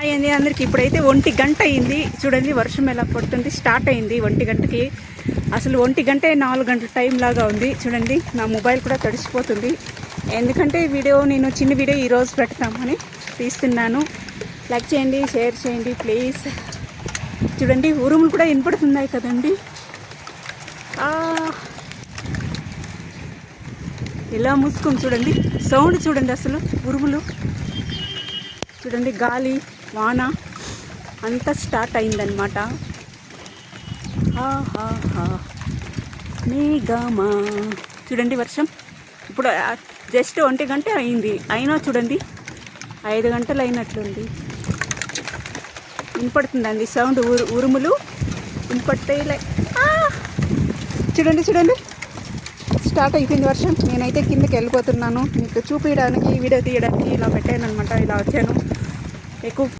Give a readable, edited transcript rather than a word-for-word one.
అయింది అందరికి. ఇప్పుడైతే 1 గంట అయింది. చూడండి వర్షం ఎలా పడుతుంది. స్టార్ట్ అయింది 1 గంటకి. అసలు 1 గంట 4 గంటల టైం లాగా ఉంది. చూడండి నా మొబైల్ కూడా తడిసిపోతుంది. ఎందుకంటే నేను చిన్న వీడియో ఈరోజు పెడతామని తీస్తున్నాను. లైక్ చేయండి, షేర్ చేయండి ప్లీజ్. చూడండి ఉరుములు కూడా వినపడుతున్నాయి కదండి. ఇలా మూసుకొని చూడండి, సౌండ్ చూడండి, అసలు ఉరుములు చూడండి, గాలి వాన అంతా స్టార్ట్ అయిందనమాట. మేఘమా చూడండి వర్షం. ఇప్పుడు జస్ట్ 1 గంట అయింది, అయినా చూడండి 5 గంటలు అయినట్లుంది. వినపడుతుందండి సౌండ్, ఉరుములు వినపడతాయిలే. చూడండి చూడండి స్టార్ట్ అయిపోయింది వర్షం. నేనైతే కిందకి వెళ్ళిపోతున్నాను. మీకు చూపించడానికి, వీడియో తీయడానికి ఇలా పెట్టాను అనమాట. ఇలా వచ్చాను. ఎక్కువ